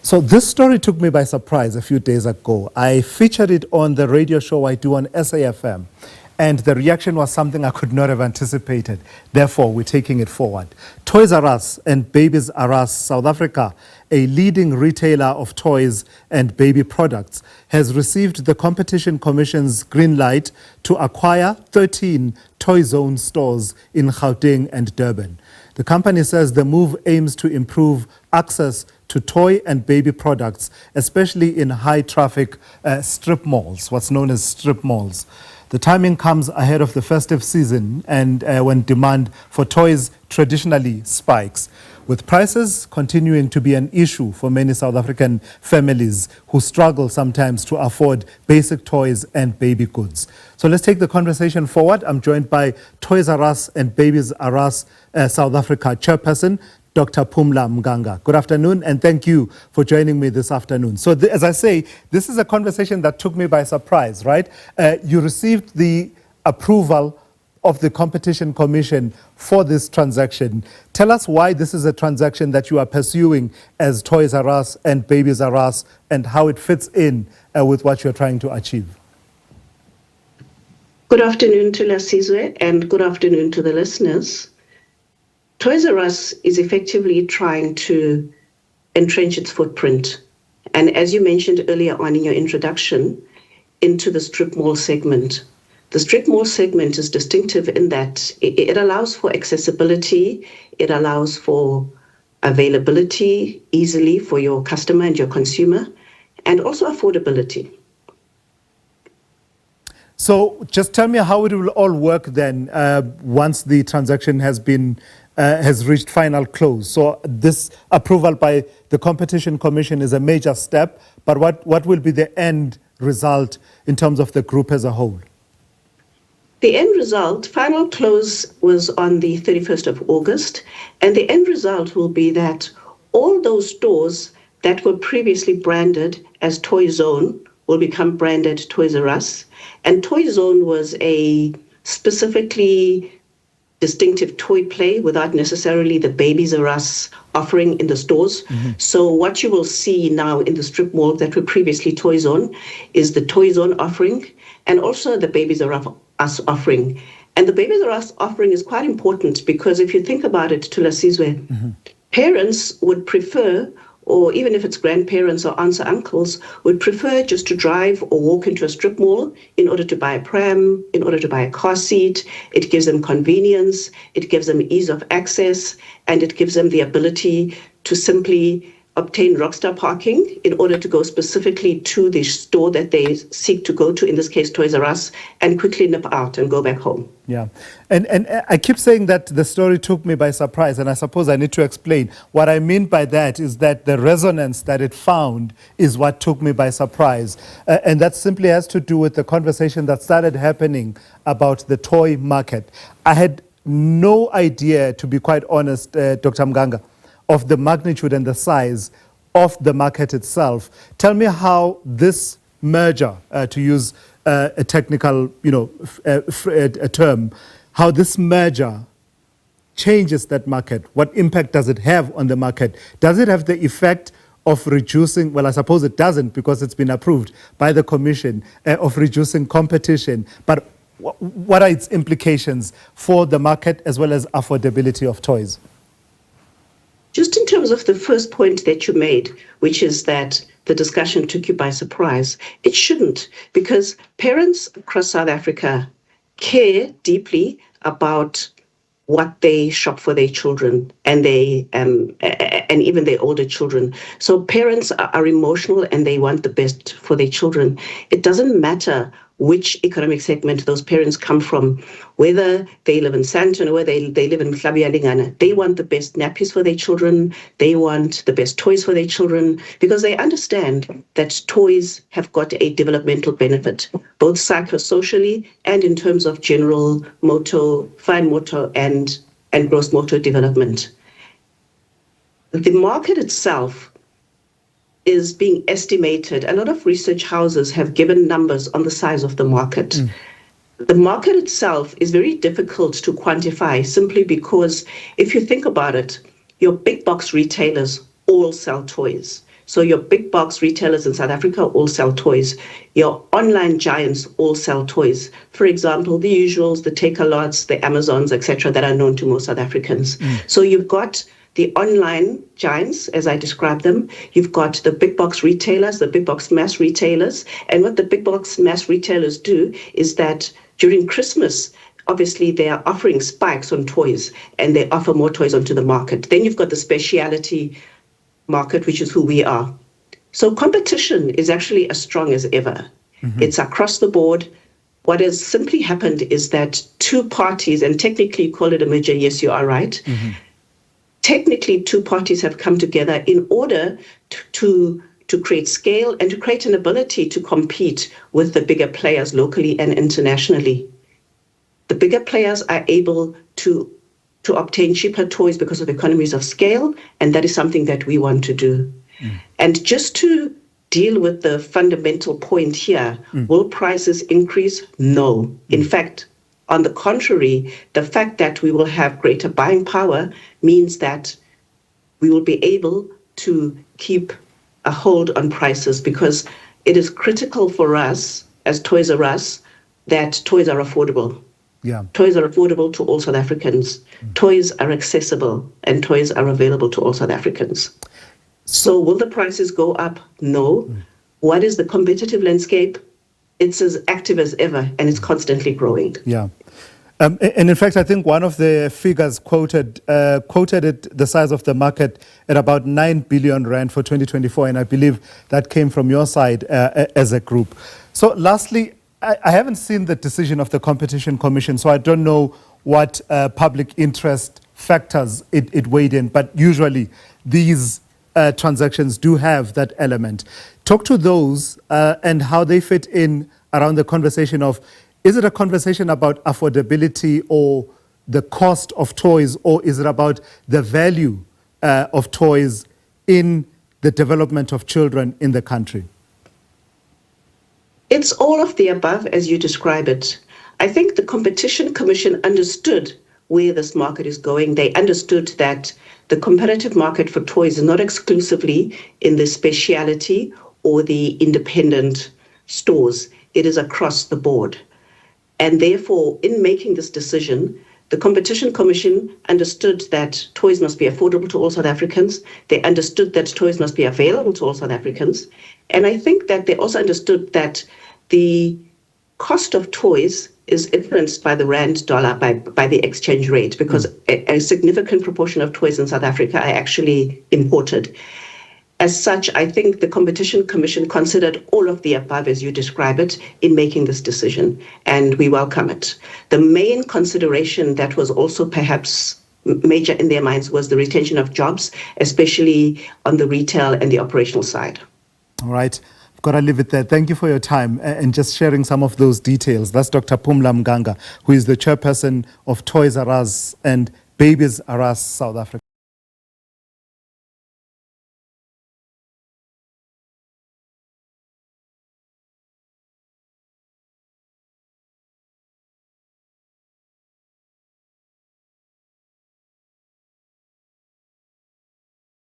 So this story took me by surprise a few days ago. I featured it on the radio show I do on SAFM, and the reaction was something I could not have anticipated. Therefore, we're taking it forward. Toys R Us and Babies R Us South Africa, a leading retailer of toys and baby products, has received the Competition Commission's green light to acquire 13 Toy Zone stores in Gauteng and Durban. The company says the move aims to improve access to toy and baby products, especially in high-traffic strip malls, what's known as strip malls. The timing comes ahead of the festive season and when demand for toys traditionally spikes, with prices continuing to be an issue for many South African families who struggle sometimes to afford basic toys and baby goods. So let's take the conversation forward. I'm joined by Toys R Us and Babies R Us South Africa Chairperson, Dr. Phumla Mnganga. Good afternoon, and thank you for joining me this afternoon. So as I say, this is a conversation that took me by surprise, right? You received the approval of the Competition Commission for this transaction. Tell us why this is a transaction that you are pursuing as Toys R Us and Babies R Us, and how it fits in with what you're trying to achieve. Good afternoon to Lasizwe, and good afternoon to the listeners. Toys R Us is effectively trying to entrench its footprint, and as you mentioned earlier on in your introduction, into the strip mall segment. The strip mall segment is distinctive in that it allows for accessibility, it allows for availability easily for your customer and your consumer, and also affordability. So just tell me how it will all work then once the transaction has reached final close. So this approval by the Competition Commission is a major step, but what will be the end result in terms of the group as a whole? The end result, final close was on the 31st of August, and the end result will be that all those stores that were previously branded as Toy Zone will become branded Toys R Us. And Toy Zone was a specifically distinctive toy play without necessarily the Babies R Us offering in the stores. Mm-hmm. So what you will see now in the strip mall that were previously Toy Zone is the Toy Zone offering and also the Babies R Us offering. And the Babies R Us offering is quite important because if you think about it, Tulasizwe, mm-hmm. parents would prefer, or even if it's grandparents or aunts or uncles, would prefer just to drive or walk into a strip mall in order to buy a pram, in order to buy a car seat. It gives them convenience, it gives them ease of access, and it gives them the ability to simply obtain rockstar parking in order to go specifically to the store that they seek to go to, in this case Toys R Us, and quickly nip out and go back home. Yeah, and I keep saying that the story took me by surprise, and I suppose I need to explain. What I mean by that is that the resonance that it found is what took me by surprise, and that simply has to do with the conversation that started happening about the toy market. I had no idea, to be quite honest, Dr. Mnganga, of the magnitude and the size of the market itself. Tell me how this merger, to use a technical, a term, how this merger changes that market. What impact does it have on the market? Does it have the effect of reducing, well, I suppose it doesn't because it's been approved by the Commission, of reducing competition, but what are its implications for the market as well as affordability of toys? Just in terms of the first point that you made, which is that the discussion took you by surprise, it shouldn't, because parents across South Africa care deeply about what they shop for their children and and even their older children. So parents are emotional and they want the best for their children. It doesn't matter which economic segment those parents come from, whether they live in Sandton or whether they live in Mhlabia. They want the best nappies for their children. They want the best toys for their children because they understand that toys have got a developmental benefit, both psychosocially and in terms of general motor, fine motor and gross motor development. The market itself is being estimated. A lot of research houses have given numbers on the size of the market. Mm. The market itself is very difficult to quantify simply because if you think about it, your big box retailers all sell toys. So your big box retailers in South Africa all sell toys. Your online giants all sell toys. For example, the usuals, the Takealots, the Amazons, etc., that are known to most South Africans. So you've got the online giants, as I described them. You've got the big box retailers, the big box mass retailers. And what the big box mass retailers do is that during Christmas, obviously they are offering spikes on toys and they offer more toys onto the market. Then you've got the specialty market, which is who we are. So competition is actually as strong as ever. It's across the board. What has simply happened is that two parties, and technically you call it a merger, yes, you are right. Technically, two parties have come together in order to create scale and to create an ability to compete with the bigger players locally and internationally. The bigger players are able to obtain cheaper toys because of economies of scale, and that is something that we want to do. And just to deal with the fundamental point here, will prices increase? No. In fact, on the contrary, the fact that we will have greater buying power means that we will be able to keep a hold on prices, because it is critical for us as Toys R Us that toys are affordable. Yeah. Toys are affordable to all South Africans. Toys are accessible and toys are available to all South Africans. So will the prices go up? No. What is the competitive landscape? It's as active as ever and it's constantly growing. Yeah. And in fact, I think one of the figures quoted it, the size of the market at about 9 billion rand for 2024. And I believe that came from your side as a group. So lastly, I haven't seen the decision of the Competition Commission, so I don't know what public interest factors it weighed in. But usually these transactions do have that element. Talk to those and how they fit in around the conversation of, is it a conversation about affordability or the cost of toys, or is it about the value of toys in the development of children in the country? It's all of the above, as you describe it. I think the Competition Commission understood where this market is going. They understood that the competitive market for toys is not exclusively in the specialty or the independent stores. It is across the board. And therefore, in making this decision, the Competition Commission understood that toys must be affordable to all South Africans. They understood that toys must be available to all South Africans. And I think that they also understood that the cost of toys is influenced by the rand dollar, by the exchange rate, because a significant proportion of toys in South Africa are actually imported. As such, I think the Competition Commission considered all of the above, as you describe it, in making this decision, and we welcome it. The main consideration that was also perhaps major in their minds was the retention of jobs, especially on the retail and the operational side. All right. I've got to leave it there. Thank you for your time and just sharing some of those details. That's Dr. Phumla Mnganga, who is the chairperson of Toys R Us and Babies R Us South Africa.